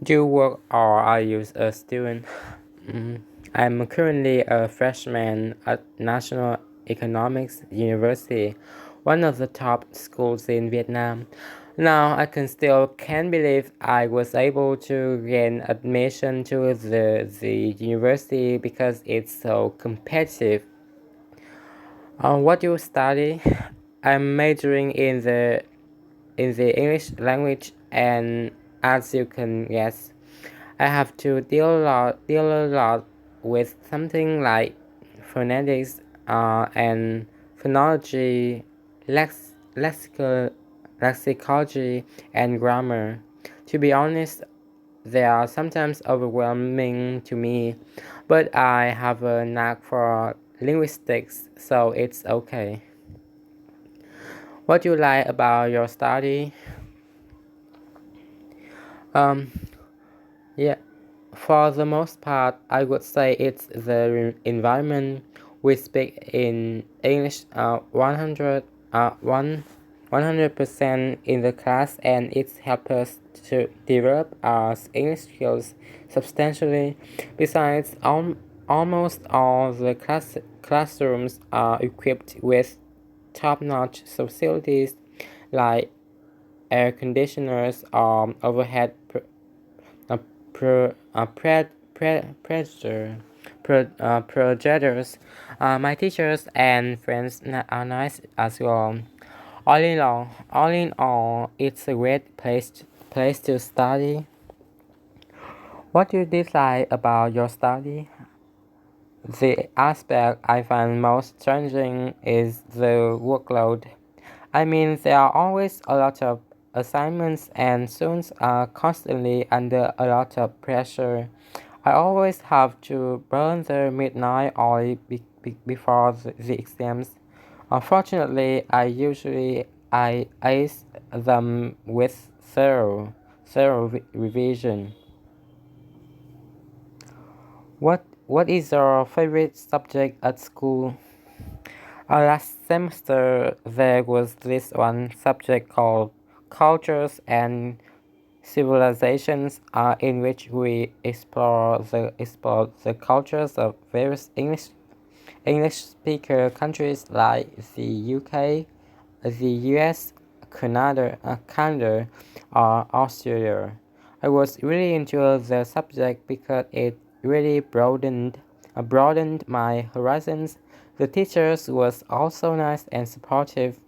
Do you work or are you a student? Mm, I'm currently a freshman at National Economics University, one of the top schools in Vietnam. Now I can still can't believe I was able to gain admission to the university because it's so competitive. What do you study? I'm majoring in the English language, and as you can guess, I have to deal a lot with something like phonetics and phonology, lexicology, and grammar. To be honest, they are sometimes overwhelming to me, but I have a knack for linguistics, so it's okay. What do you like about your study? Um, yeah, for the most part, I would say it's the environment. We speak in English 100% in the class, and it's helped us to develop our English skills substantially. Besides, almost all the classrooms are equipped with top-notch facilities like air conditioners, overhead uh, projectors. My teachers and friends are nice as well. All in all, it's a great place to study. What do you dislike about your study? The aspect I find most challenging is the workload. I mean, there are always a lot of assignments, and students are constantly under a lot of pressure. I always have to burn the midnight oil before the exams. Unfortunately, I ace them with thorough revision. What is your favorite subject at school? Last semester there was this one subject called Cultures and Civilizations, in which we explore the cultures of various English speaker countries like the UK, the US, Canada, or Australia. I was really into the subject because it really broadened my horizons. The teachers was also nice and supportive.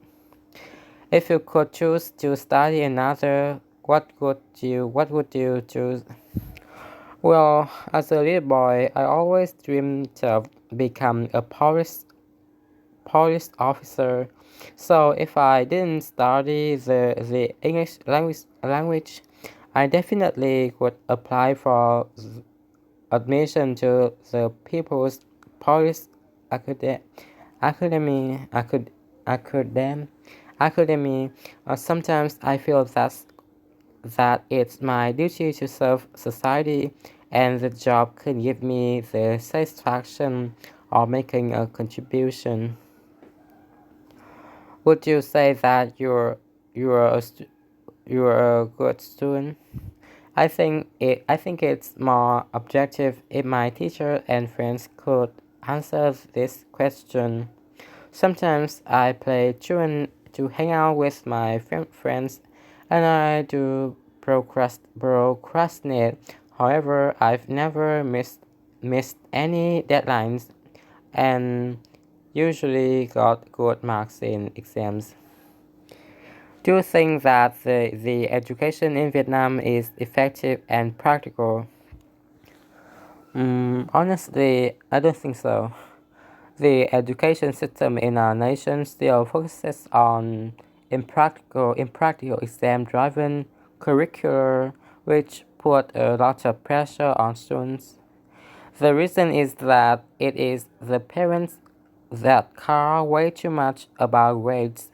If you could choose to study another, what would you choose? Well, as a little boy, I always dreamed of becoming a police officer. So if I didn't study the English language, I definitely would apply for admission to the People's Police Acad- Academy. Academ, Academy. Sometimes I feel that it's my duty to serve society, and the job could give me the satisfaction of making a contribution. Would you say that you're you're a good student? I think it's more objective if my teacher and friends could answer this question. Sometimes I play truant to hang out with my friends, and I do procrastinate. However, I've never missed any deadlines, and usually got good marks in exams. Do you think that the education in Vietnam is effective and practical? Honestly, I don't think so. The education system in our nation still focuses on impractical exam-driven curricula, which put a lot of pressure on students. The reason is that it is the parents that care way too much about grades.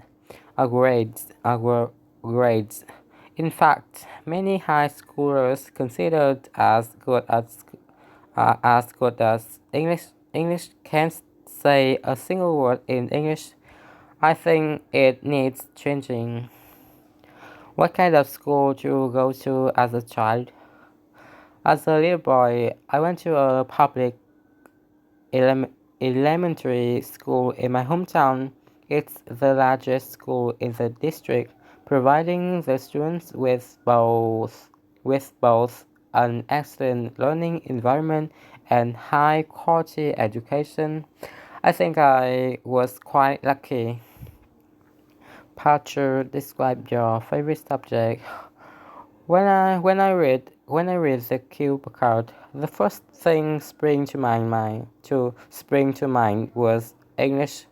In fact, many high schoolers considered as good as English can't say a single word in English. I think it needs changing. What kind of school do you go to as a child? As a little boy, I went to a public elem- elementary school in my hometown. It's the largest school in the district, providing the students with both an excellent learning environment and high quality education. I think I was quite lucky. Parcher, describe your favorite subject. When I read the cue card, the first thing spring to mind was English.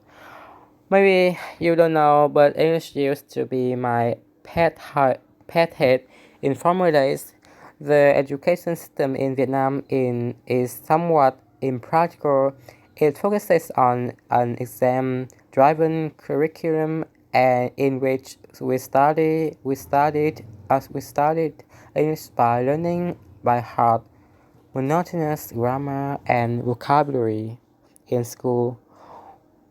Maybe you don't know, but English used to be my pet hate in former days. The education system in Vietnam is somewhat impractical. It focuses on an exam-driven curriculum, and in which we studied English by learning by heart monotonous grammar and vocabulary. In school,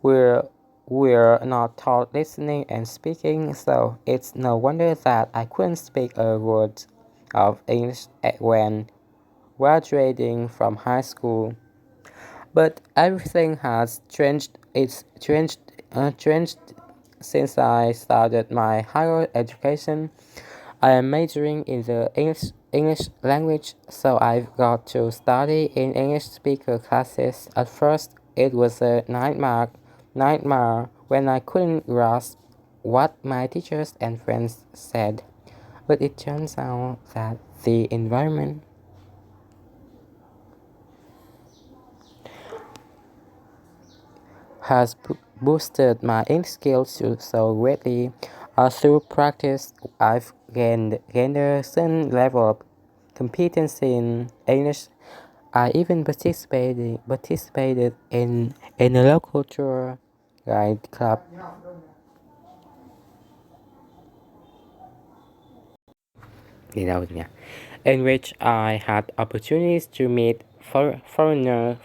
we're we're not taught listening and speaking, so it's no wonder that I couldn't speak a word of English when graduating from high school. But everything has changed. It's changed since I started my higher education. I am majoring in the English language, so I've got to study in English speaker classes. At first, it was a nightmare when I couldn't grasp what my teachers and friends said. But it turns out that the environment has boosted my English skills so greatly. Through practice, I've gained a certain level of competence in English. I even participated in a local tour guide club đi đâu nhỉ? In which I had opportunities to meet foreigners,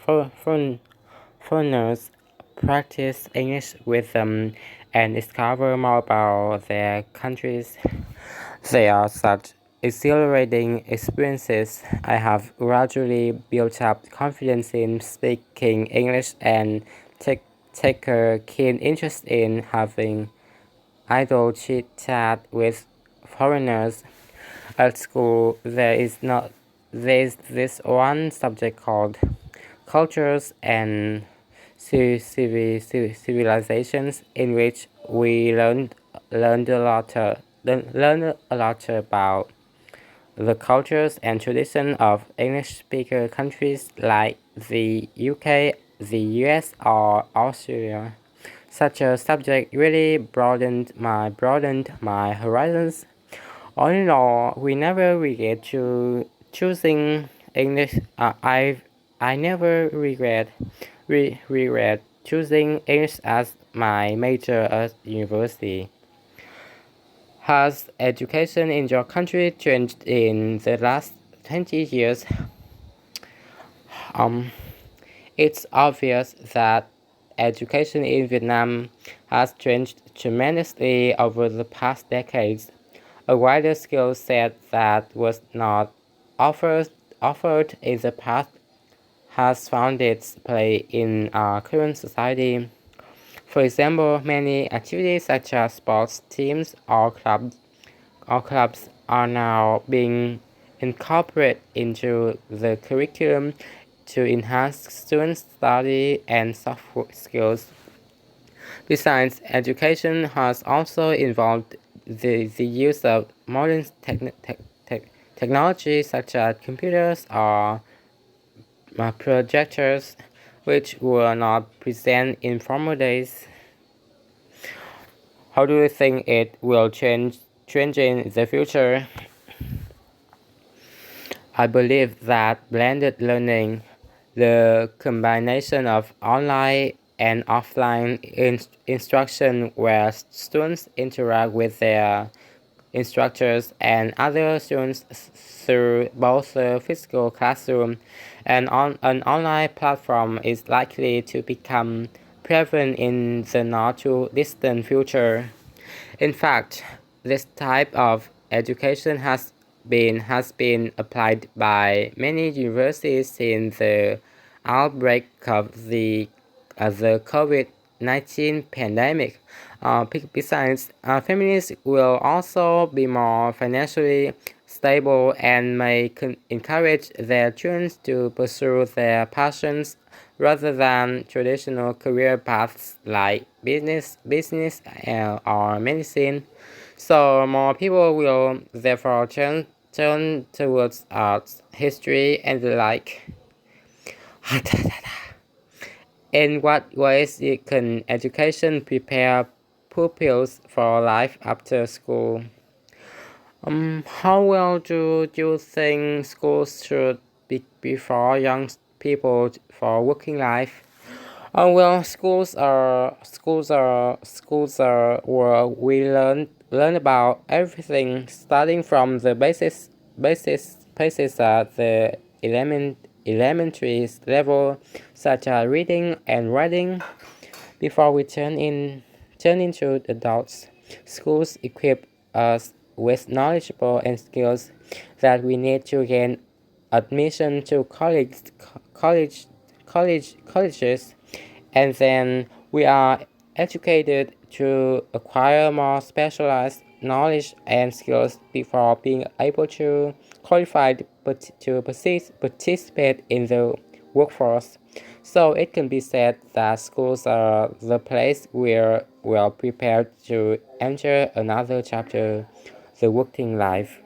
practice English with them, and discover more about their countries. They are such exhilarating experiences. I have gradually built up confidence in speaking English and take, take a keen interest in having idle chit chat with foreigners. At school, there is this one subject called cultures and civilizations, in which we learned a lot about the cultures and traditions of English-speaker countries like the UK, the US, or Australia. Such a subject really broadened my horizons. All in all, we never regret choosing English. I never regret choosing English as my major at university. Has education in your country changed in the last 20 years? Um, it's obvious that education in Vietnam has changed tremendously over the past decades. A wider skill set that was not offered, offered in the past has found its place in our current society. For example, many activities such as sports teams or clubs are now being incorporated into the curriculum to enhance students' study and soft skills. Besides, education has also involved the use of modern technology such as computers or projectors, which were not present in former days. How do you think it will change in the future? I believe that blended learning, the combination of online and offline instruction where students interact with their instructors and other students through both the physical classroom and an online platform is likely to become prevalent in the not too distant future. In fact, this type of education has been applied by many universities since the outbreak of the COVID-19 pandemic. Besides, feminists will also be more financially stable and may encourage their children to pursue their passions rather than traditional career paths like business or medicine. So more people will therefore turn towards arts, history, and the like. In what ways can education prepare pupils for life after school? How well do you think schools should be before young people for working life? Well, schools are where we learn about everything, starting from the basis at the elementary level, such as reading and writing, before we turn into adults. Schools equip us with knowledgeable and skills that we need to gain admission to college, colleges, and then we are educated to acquire more specialized knowledge and skills before being able to qualify to participate in the workforce. So it can be said that schools are the place where we are prepared to enter another chapter, the working life.